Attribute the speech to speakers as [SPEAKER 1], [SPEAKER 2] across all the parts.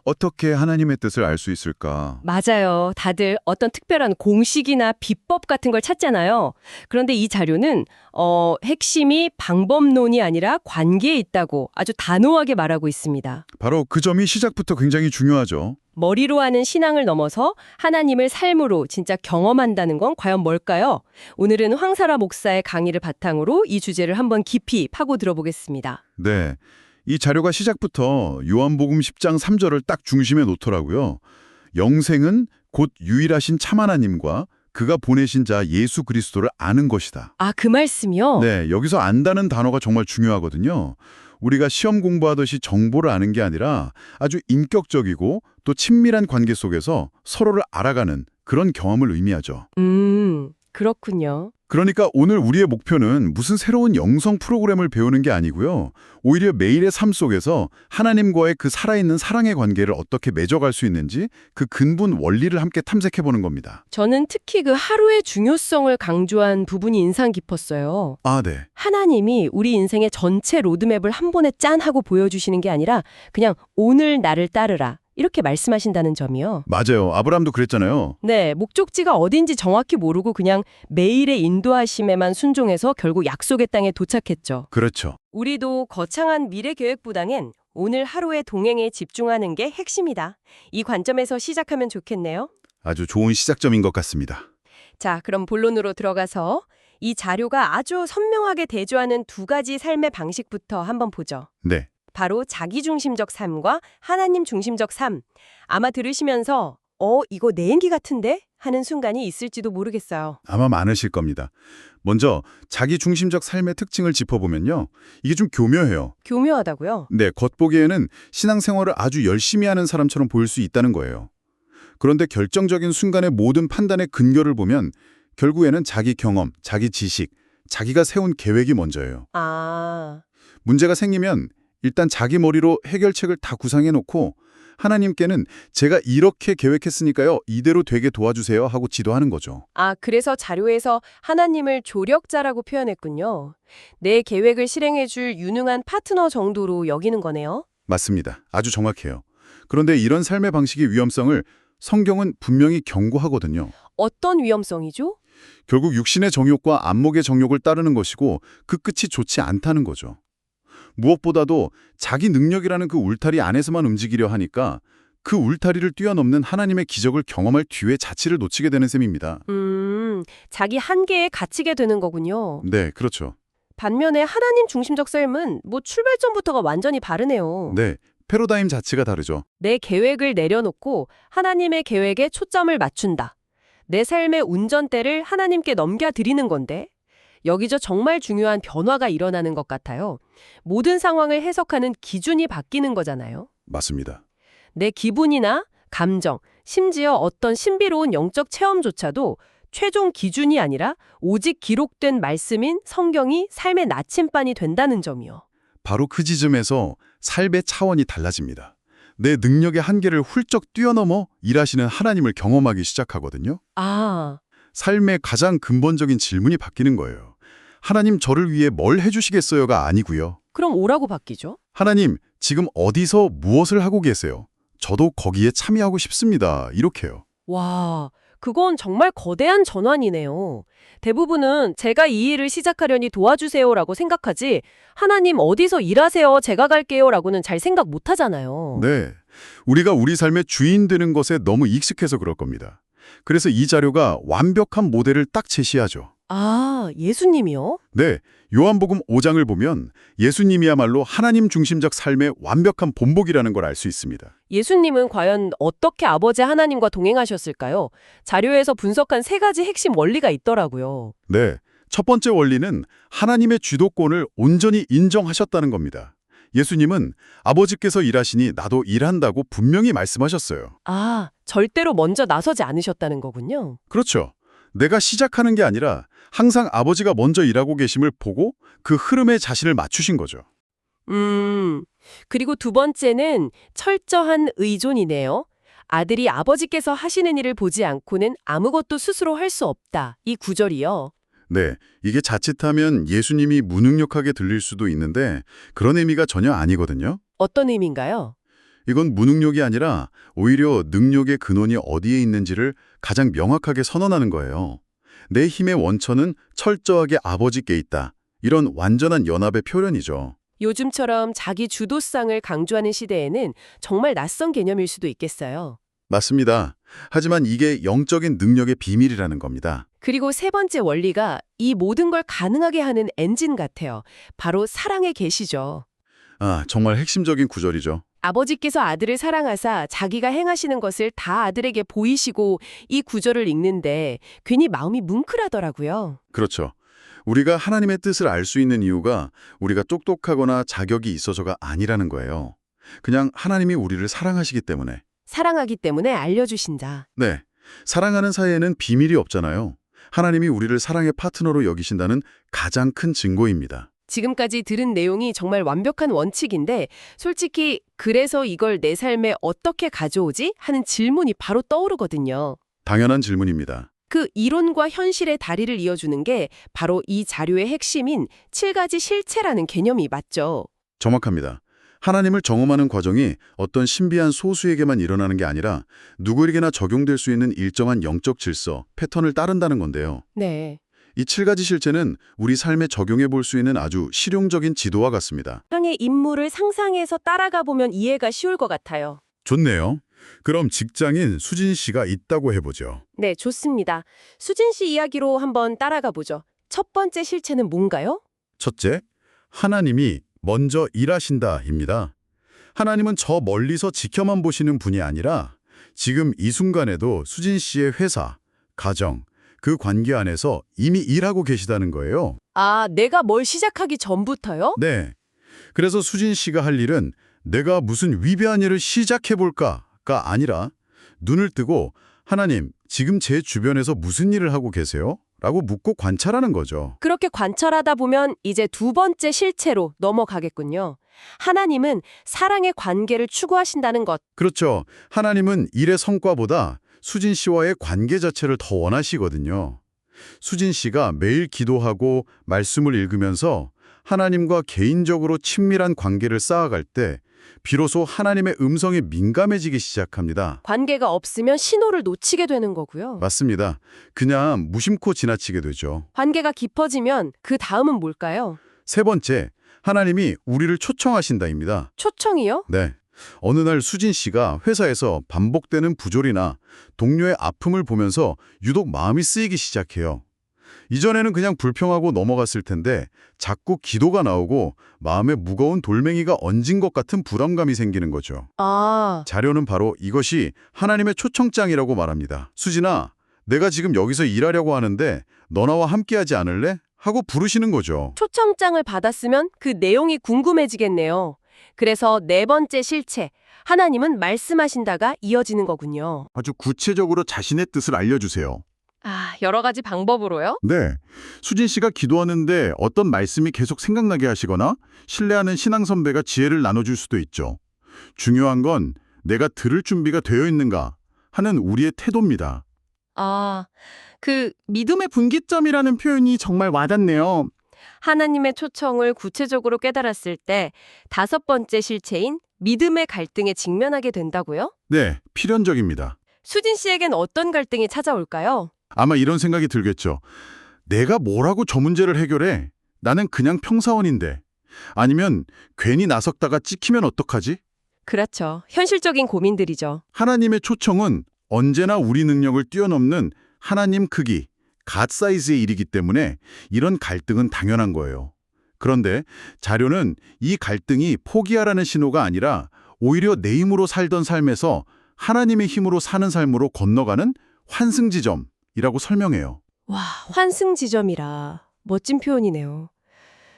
[SPEAKER 1] 어떻게 하나님의 뜻을 알 수 있을까?
[SPEAKER 2] 맞아요. 다들 어떤 특별한 공식이나 비법 같은 걸 찾잖아요. 그런데 이 자료는 핵심이 방법론이 아니라 관계에 있다고 아주 단호하게 말하고 있습니다.
[SPEAKER 1] 바로 그 점이 시작부터 굉장히 중요하죠.
[SPEAKER 2] 머리로 하는 신앙을 넘어서 하나님을 삶으로 진짜 경험한다는 건 과연 뭘까요? 오늘은 황사라 목사의 강의를 바탕으로 이 주제를 한번 깊이 파고 들어보겠습니다.
[SPEAKER 1] 네. 이 자료가 시작부터 요한복음 10장 3절을 딱 중심에 놓더라고요. 영생은 곧 유일하신 참 하나님과 그가 보내신 자 예수 그리스도를 아는 것이다.
[SPEAKER 2] 아, 그 말씀이요?
[SPEAKER 1] 네, 여기서 안다는 단어가 정말 중요하거든요. 우리가 시험 공부하듯이 정보를 아는 게 아니라 아주 인격적이고 또 친밀한 관계 속에서 서로를 알아가는 그런 경험을 의미하죠.
[SPEAKER 2] 그렇군요.
[SPEAKER 1] 그러니까 오늘 우리의 목표는 무슨 새로운 영성 프로그램을 배우는 게 아니고요. 오히려 매일의 삶 속에서 하나님과의 그 살아있는 사랑의 관계를 어떻게 맺어갈 수 있는지 그 근본 원리를 함께 탐색해보는 겁니다.
[SPEAKER 2] 저는 특히 그 하루의 중요성을 강조한 부분이 인상 깊었어요.
[SPEAKER 1] 아, 네.
[SPEAKER 2] 하나님이 우리 인생의 전체 로드맵을 한 번에 짠 하고 보여주시는 게 아니라 그냥 오늘 나를 따르라 이렇게 말씀하신다는 점이요.
[SPEAKER 1] 맞아요. 아브라함도 그랬잖아요.
[SPEAKER 2] 네, 목적지가 어딘지 정확히 모르고 그냥 매일의 인도하심에만 순종해서 결국 약속의 땅에 도착했죠.
[SPEAKER 1] 그렇죠.
[SPEAKER 2] 우리도 거창한 미래 계획보다는 오늘 하루의 동행에 집중하는 게 핵심이다. 이 관점에서 시작하면 좋겠네요.
[SPEAKER 1] 아주 좋은 시작점인 것 같습니다.
[SPEAKER 2] 자, 그럼 본론으로 들어가서 이 자료가 아주 선명하게 대조하는 두 가지 삶의 방식부터 한번 보죠.
[SPEAKER 1] 네.
[SPEAKER 2] 바로 자기중심적 삶과 하나님 중심적 삶. 아마 들으시면서 이거 내 얘기 같은데? 하는 순간이 있을지도 모르겠어요.
[SPEAKER 1] 아마 많으실 겁니다. 먼저 자기 중심적 삶의 특징을 짚어보면요. 이게 좀 교묘해요.
[SPEAKER 2] 교묘하다고요?
[SPEAKER 1] 네, 겉보기에는 신앙생활을 아주 열심히 하는 사람처럼 보일 수 있다는 거예요. 그런데 결정적인 순간의 모든 판단의 근거를 보면 결국에는 자기 경험, 자기 지식, 자기가 세운 계획이 먼저예요.
[SPEAKER 2] 아,
[SPEAKER 1] 문제가 생기면 일단 자기 머리로 해결책을 다 구상해놓고 하나님께는 제가 이렇게 계획했으니까요. 이대로 되게 도와주세요 하고 지도하는 거죠.
[SPEAKER 2] 그래서 자료에서 하나님을 조력자라고 표현했군요. 내 계획을 실행해줄 유능한 파트너 정도로 여기는 거네요.
[SPEAKER 1] 맞습니다. 아주 정확해요. 그런데 이런 삶의 방식의 위험성을 성경은 분명히 경고하거든요.
[SPEAKER 2] 어떤 위험성이죠?
[SPEAKER 1] 결국 육신의 정욕과 안목의 정욕을 따르는 것이고 그 끝이 좋지 않다는 거죠. 무엇보다도 자기 능력이라는 그 울타리 안에서만 움직이려 하니까 그 울타리를 뛰어넘는 하나님의 기적을 경험할 기회 자체를 놓치게 되는 셈입니다.
[SPEAKER 2] 자기 한계에 갇히게 되는 거군요.
[SPEAKER 1] 네, 그렇죠.
[SPEAKER 2] 반면에 하나님 중심적 삶은 출발점부터가 완전히 다르네요.
[SPEAKER 1] 네, 패러다임 자체가 다르죠.
[SPEAKER 2] 내 계획을 내려놓고 하나님의 계획에 초점을 맞춘다. 내 삶의 운전대를 하나님께 넘겨드리는 건데 여기서 정말 중요한 변화가 일어나는 것 같아요. 모든 상황을 해석하는 기준이 바뀌는 거잖아요.
[SPEAKER 1] 맞습니다.
[SPEAKER 2] 내 기분이나 감정, 심지어 어떤 신비로운 영적 체험조차도 최종 기준이 아니라 오직 기록된 말씀인 성경이 삶의 나침반이 된다는 점이요.
[SPEAKER 1] 바로 그 지점에서 삶의 차원이 달라집니다. 내 능력의 한계를 훌쩍 뛰어넘어 일하시는 하나님을 경험하기 시작하거든요. 삶의 가장 근본적인 질문이 바뀌는 거예요. 하나님 저를 위해 뭘 해주시겠어요가 아니고요.
[SPEAKER 2] 그럼 뭐라고 바뀌죠?
[SPEAKER 1] 하나님 지금 어디서 무엇을 하고 계세요? 저도 거기에 참여하고 싶습니다. 이렇게요.
[SPEAKER 2] 와, 그건 정말 거대한 전환이네요. 대부분은 제가 이 일을 시작하려니 도와주세요라고 생각하지 하나님 어디서 일하세요 제가 갈게요라고는 잘 생각 못 하잖아요.
[SPEAKER 1] 네, 우리가 우리 삶의 주인 되는 것에 너무 익숙해서 그럴 겁니다. 그래서 이 자료가 완벽한 모델을 딱 제시하죠.
[SPEAKER 2] 예수님이요?
[SPEAKER 1] 네, 요한복음 5장을 보면 예수님이야말로 하나님 중심적 삶의 완벽한 본보기라는 걸 알 수 있습니다.
[SPEAKER 2] 예수님은 과연 어떻게 아버지 하나님과 동행하셨을까요? 자료에서 분석한 세 가지 핵심 원리가 있더라고요.
[SPEAKER 1] 네, 첫 번째 원리는 하나님의 주도권을 온전히 인정하셨다는 겁니다. 예수님은 아버지께서 일하시니 나도 일한다고 분명히 말씀하셨어요.
[SPEAKER 2] 절대로 먼저 나서지 않으셨다는 거군요.
[SPEAKER 1] 그렇죠. 내가 시작하는 게 아니라 항상 아버지가 먼저 일하고 계심을 보고 그 흐름에 자신을 맞추신 거죠.
[SPEAKER 2] 그리고 두 번째는 철저한 의존이네요. 아들이 아버지께서 하시는 일을 보지 않고는 아무것도 스스로 할 수 없다. 이 구절이요.
[SPEAKER 1] 네, 이게 자칫하면 예수님이 무능력하게 들릴 수도 있는데 그런 의미가 전혀 아니거든요.
[SPEAKER 2] 어떤 의미인가요?
[SPEAKER 1] 이건 무능력이 아니라 오히려 능력의 근원이 어디에 있는지를 가장 명확하게 선언하는 거예요. 내 힘의 원천은 철저하게 아버지께 있다. 이런 완전한 연합의 표현이죠.
[SPEAKER 2] 요즘처럼 자기 주도성을 강조하는 시대에는 정말 낯선 개념일 수도 있겠어요.
[SPEAKER 1] 맞습니다. 하지만 이게 영적인 능력의 비밀이라는 겁니다.
[SPEAKER 2] 그리고 세 번째 원리가 이 모든 걸 가능하게 하는 엔진 같아요. 바로 사랑의 계시죠.
[SPEAKER 1] 정말 핵심적인 구절이죠.
[SPEAKER 2] 아버지께서 아들을 사랑하사 자기가 행하시는 것을 다 아들에게 보이시고 이 구절을 읽는데 괜히 마음이 뭉클하더라고요.
[SPEAKER 1] 그렇죠. 우리가 하나님의 뜻을 알 수 있는 이유가 우리가 똑똑하거나 자격이 있어서가 아니라는 거예요. 그냥 하나님이 우리를 사랑하시기 때문에.
[SPEAKER 2] 사랑하기 때문에 알려주신다.
[SPEAKER 1] 네. 사랑하는 사이에는 비밀이 없잖아요. 하나님이 우리를 사랑의 파트너로 여기신다는 가장 큰 증거입니다.
[SPEAKER 2] 지금까지 들은 내용이 정말 완벽한 원칙인데 솔직히 그래서 이걸 내 삶에 어떻게 가져오지? 하는 질문이 바로 떠오르거든요.
[SPEAKER 1] 당연한 질문입니다.
[SPEAKER 2] 그 이론과 현실의 다리를 이어주는 게 바로 이 자료의 핵심인 7가지 실체라는 개념이 맞죠.
[SPEAKER 1] 정확합니다. 하나님을 경험하는 과정이 어떤 신비한 소수에게만 일어나는 게 아니라 누구에게나 적용될 수 있는 일정한 영적 질서, 패턴을 따른다는 건데요.
[SPEAKER 2] 네.
[SPEAKER 1] 이 7가지 실체는 우리 삶에 적용해 볼 수 있는 아주 실용적인 지도와 같습니다.
[SPEAKER 2] 상의 인물을 상상해서 따라가 보면 이해가 쉬울 것 같아요.
[SPEAKER 1] 좋네요. 그럼 직장인 수진 씨가 있다고 해보죠.
[SPEAKER 2] 네, 좋습니다. 수진 씨 이야기로 한번 따라가 보죠. 첫 번째 실체는 뭔가요?
[SPEAKER 1] 첫째, 하나님이 먼저 일하신다입니다. 하나님은 저 멀리서 지켜만 보시는 분이 아니라 지금 이 순간에도 수진 씨의 회사, 가정, 그 관계 안에서 이미 일하고 계시다는 거예요.
[SPEAKER 2] 아, 내가 뭘 시작하기 전부터요?
[SPEAKER 1] 네. 그래서 수진 씨가 할 일은 내가 무슨 위대한 일을 시작해볼까가 아니라 눈을 뜨고 하나님, 지금 제 주변에서 무슨 일을 하고 계세요? 라고 묻고 관찰하는 거죠.
[SPEAKER 2] 그렇게 관찰하다 보면 이제 두 번째 실체로 넘어가겠군요. 하나님은 사랑의 관계를 추구하신다는 것.
[SPEAKER 1] 그렇죠. 하나님은 일의 성과보다 수진 씨와의 관계 자체를 더 원하시거든요. 수진 씨가 매일 기도하고 말씀을 읽으면서 하나님과 개인적으로 친밀한 관계를 쌓아갈 때 비로소 하나님의 음성에 민감해지기 시작합니다.
[SPEAKER 2] 관계가 없으면 신호를 놓치게 되는 거고요.
[SPEAKER 1] 맞습니다. 그냥 무심코 지나치게 되죠.
[SPEAKER 2] 관계가 깊어지면 그 다음은 뭘까요?
[SPEAKER 1] 세 번째, 하나님이 우리를 초청하신다입니다.
[SPEAKER 2] 초청이요?
[SPEAKER 1] 네. 어느 날 수진 씨가 회사에서 반복되는 부조리나 동료의 아픔을 보면서 유독 마음이 쓰이기 시작해요. 이전에는 그냥 불평하고 넘어갔을 텐데 자꾸 기도가 나오고 마음에 무거운 돌멩이가 얹은 것 같은 불안감이 생기는 거죠.
[SPEAKER 2] 아,
[SPEAKER 1] 자료는 바로 이것이 하나님의 초청장이라고 말합니다. 수진아, 내가 지금 여기서 일하려고 하는데 너 나와 함께하지 않을래? 하고 부르시는 거죠.
[SPEAKER 2] 초청장을 받았으면 그 내용이 궁금해지겠네요. 그래서 네 번째 실체, 하나님은 말씀하신다가 이어지는 거군요.
[SPEAKER 1] 아주 구체적으로 자신의 뜻을 알려주세요.
[SPEAKER 2] 아, 여러 가지 방법으로요?
[SPEAKER 1] 네. 수진 씨가 기도하는데 어떤 말씀이 계속 생각나게 하시거나 신뢰하는 신앙 선배가 지혜를 나눠줄 수도 있죠. 중요한 건 내가 들을 준비가 되어 있는가 하는 우리의 태도입니다.
[SPEAKER 2] 아,
[SPEAKER 3] 믿음의 분기점이라는 표현이 정말 와닿네요.
[SPEAKER 2] 하나님의 초청을 구체적으로 깨달았을 때 다섯 번째 실체인 믿음의 갈등에 직면하게 된다고요?
[SPEAKER 1] 네, 필연적입니다.
[SPEAKER 2] 수진 씨에겐 어떤 갈등이 찾아올까요?
[SPEAKER 1] 아마 이런 생각이 들겠죠. 내가 뭐라고 저 문제를 해결해? 나는 그냥 평사원인데. 아니면 괜히 나섰다가 찍히면 어떡하지?
[SPEAKER 2] 그렇죠. 현실적인 고민들이죠.
[SPEAKER 1] 하나님의 초청은 언제나 우리 능력을 뛰어넘는 하나님 크기, 갓 사이즈의 일이기 때문에 이런 갈등은 당연한 거예요. 그런데 자료는 이 갈등이 포기하라는 신호가 아니라 오히려 내 힘으로 살던 삶에서 하나님의 힘으로 사는 삶으로 건너가는 환승지점이라고 설명해요.
[SPEAKER 2] 와, 환승 지점이라 멋진 표현이네요.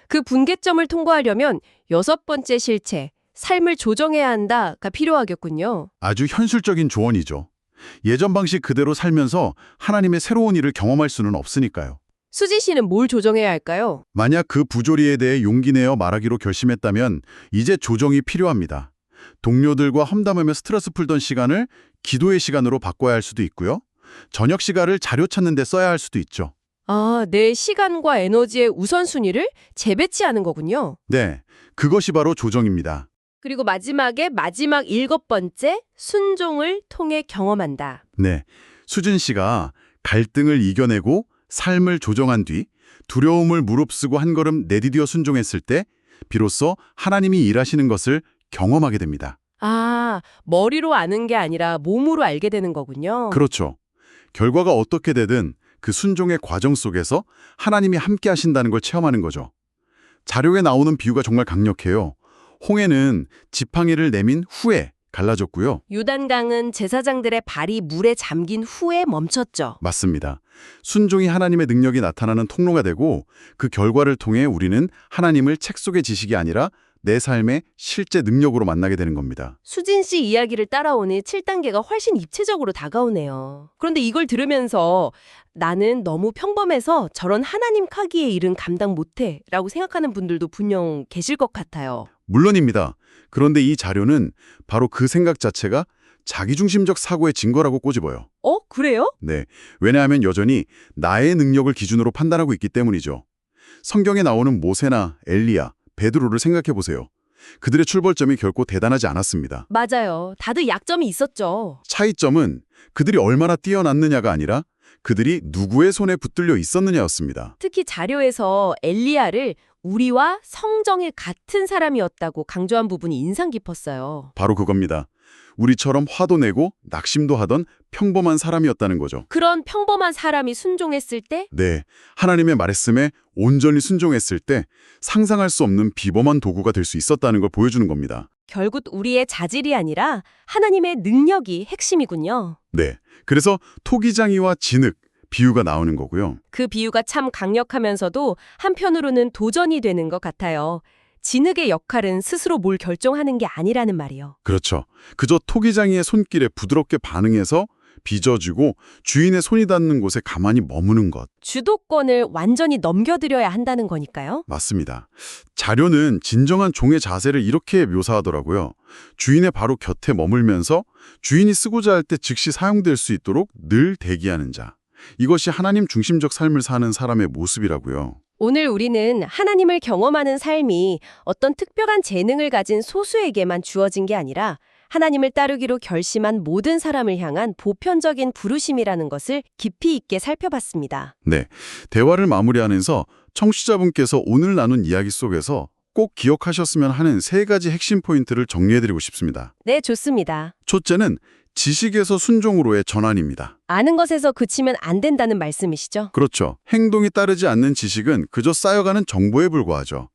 [SPEAKER 2] 그 분계점을 통과하려면 여섯 번째 실체, 삶을 조정해야 한다가 필요하겠군요.
[SPEAKER 1] 아주 현실적인 조언이죠. 예전 방식 그대로 살면서 하나님의 새로운 일을 경험할 수는 없으니까요.
[SPEAKER 2] 수지 씨는 뭘 조정해야 할까요?
[SPEAKER 1] 만약 그 부조리에 대해 용기 내어 말하기로 결심했다면 이제 조정이 필요합니다. 동료들과 험담하며 스트레스 풀던 시간을 기도의 시간으로 바꿔야 할 수도 있고요. 저녁 시간을 자료 찾는 데 써야 할 수도 있죠.
[SPEAKER 2] 아, 내 시간과 에너지의 우선순위를 재배치하는 거군요.
[SPEAKER 1] 네, 그것이 바로 조정입니다.
[SPEAKER 2] 그리고 마지막에 마지막 7번째 순종을 통해 경험한다.
[SPEAKER 1] 네, 수진 씨가 갈등을 이겨내고 삶을 조정한 뒤 두려움을 무릅쓰고 한 걸음 내디뎌 순종했을 때 비로소 하나님이 일하시는 것을 경험하게 됩니다.
[SPEAKER 2] 아, 머리로 아는 게 아니라 몸으로 알게 되는 거군요.
[SPEAKER 1] 그렇죠. 결과가 어떻게 되든 그 순종의 과정 속에서 하나님이 함께 하신다는 걸 체험하는 거죠. 자료에 나오는 비유가 정말 강력해요. 홍해는 지팡이를 내민 후에 갈라졌고요.
[SPEAKER 2] 요단강은 제사장들의 발이 물에 잠긴 후에 멈췄죠.
[SPEAKER 1] 맞습니다. 순종이 하나님의 능력이 나타나는 통로가 되고 그 결과를 통해 우리는 하나님을 책 속의 지식이 아니라 내 삶의 실제 능력으로 만나게 되는 겁니다.
[SPEAKER 2] 수진 씨 이야기를 따라오니 7단계가 훨씬 입체적으로 다가오네요. 그런데 이걸 들으면서 나는 너무 평범해서 저런 하나님 카기의 일은 감당 못해 라고 생각하는 분들도 분명 계실 것 같아요.
[SPEAKER 1] 물론입니다. 그런데 이 자료는 바로 그 생각 자체가 자기중심적 사고의 증거라고 꼬집어요.
[SPEAKER 2] 그래요?
[SPEAKER 1] 네, 왜냐하면 여전히 나의 능력을 기준으로 판단하고 있기 때문이죠. 성경에 나오는 모세나 엘리야, 베드로를 생각해 보세요. 그들의 출발점이 결코 대단하지 않았습니다.
[SPEAKER 2] 맞아요. 다들 약점이 있었죠.
[SPEAKER 1] 차이점은 그들이 얼마나 뛰어났느냐가 아니라 그들이 누구의 손에 붙들려 있었느냐였습니다.
[SPEAKER 2] 특히 자료에서 엘리야를 우리와 성정이 같은 사람이었다고 강조한 부분이 인상 깊었어요.
[SPEAKER 1] 바로 그겁니다. 우리처럼 화도 내고 낙심도 하던 평범한 사람이었다는 거죠.
[SPEAKER 2] 그런 평범한 사람이 순종했을 때
[SPEAKER 1] 네, 하나님의 말씀에 온전히 순종했을 때 상상할 수 없는 비범한 도구가 될 수 있었다는 걸 보여주는 겁니다.
[SPEAKER 2] 결국 우리의 자질이 아니라 하나님의 능력이 핵심이군요.
[SPEAKER 1] 네, 그래서 토기장이와 진흙, 비유가 나오는 거고요.
[SPEAKER 2] 그 비유가 참 강력하면서도 한편으로는 도전이 되는 것 같아요. 진흙의 역할은 스스로 뭘 결정하는 게 아니라는 말이요.
[SPEAKER 1] 그렇죠. 그저 토기장이의 손길에 부드럽게 반응해서 빚어주고 주인의 손이 닿는 곳에 가만히 머무는 것.
[SPEAKER 2] 주도권을 완전히 넘겨드려야 한다는 거니까요.
[SPEAKER 1] 맞습니다. 자료는 진정한 종의 자세를 이렇게 묘사하더라고요. 주인의 바로 곁에 머물면서 주인이 쓰고자 할 때 즉시 사용될 수 있도록 늘 대기하는 자. 이것이 하나님 중심적 삶을 사는 사람의 모습이라고요.
[SPEAKER 2] 오늘 우리는 하나님을 경험하는 삶이 어떤 특별한 재능을 가진 소수에게만 주어진 게 아니라 하나님을 따르기로 결심한 모든 사람을 향한 보편적인 부르심이라는 것을 깊이 있게 살펴봤습니다.
[SPEAKER 1] 네, 대화를 마무리하면서 청취자분께서 오늘 나눈 이야기 속에서 꼭 기억하셨으면 하는 3가지 핵심 포인트를 정리해드리고 싶습니다.
[SPEAKER 2] 네, 좋습니다.
[SPEAKER 1] 첫째는 지식에서 순종으로의 전환입니다.
[SPEAKER 2] 아는 것에서 그치면 안 된다는 말씀이시죠?
[SPEAKER 1] 그렇죠. 행동이 따르지 않는 지식은 그저 쌓여가는 정보에 불과하죠.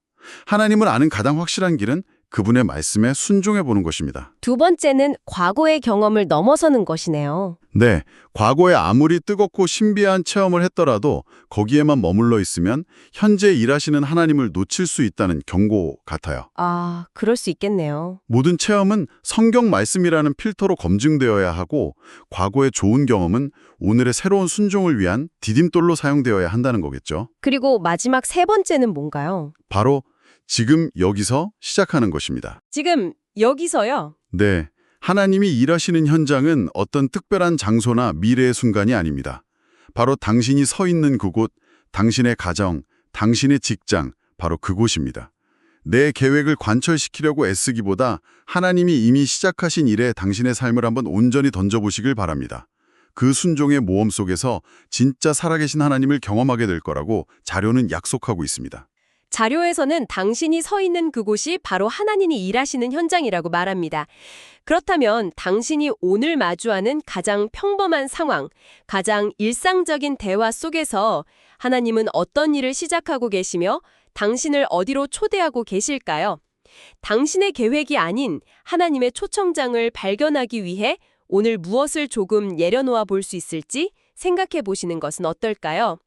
[SPEAKER 1] 하나님을 아는 가장 확실한 길은 그분의 말씀에 순종해보는 것입니다.
[SPEAKER 2] 두 번째는 과거의 경험을 넘어서는 것이네요.
[SPEAKER 1] 네, 과거에 아무리 뜨겁고 신비한 체험을 했더라도 거기에만 머물러 있으면 현재 일하시는 하나님을 놓칠 수 있다는 경고 같아요.
[SPEAKER 2] 아, 그럴 수 있겠네요.
[SPEAKER 1] 모든 체험은 성경 말씀이라는 필터로 검증되어야 하고 과거의 좋은 경험은 오늘의 새로운 순종을 위한 디딤돌로 사용되어야 한다는 거겠죠.
[SPEAKER 2] 그리고 마지막 3번째는 뭔가요?
[SPEAKER 1] 바로 지금 여기서 시작하는 것입니다.
[SPEAKER 2] 지금 여기서요?
[SPEAKER 1] 네, 하나님이 일하시는 현장은 어떤 특별한 장소나 미래의 순간이 아닙니다. 바로 당신이 서 있는 그곳, 당신의 가정, 당신의 직장, 바로 그곳입니다. 내 계획을 관철시키려고 애쓰기보다 하나님이 이미 시작하신 일에 당신의 삶을 한번 온전히 던져보시길 바랍니다. 그 순종의 모험 속에서 진짜 살아계신 하나님을 경험하게 될 거라고 자료는 약속하고 있습니다.
[SPEAKER 2] 자료에서는 당신이 서 있는 그곳이 바로 하나님이 일하시는 현장이라고 말합니다. 그렇다면 당신이 오늘 마주하는 가장 평범한 상황, 가장 일상적인 대화 속에서 하나님은 어떤 일을 시작하고 계시며 당신을 어디로 초대하고 계실까요? 당신의 계획이 아닌 하나님의 초청장을 발견하기 위해 오늘 무엇을 조금 내려놓아 볼 수 있을지 생각해 보시는 것은 어떨까요?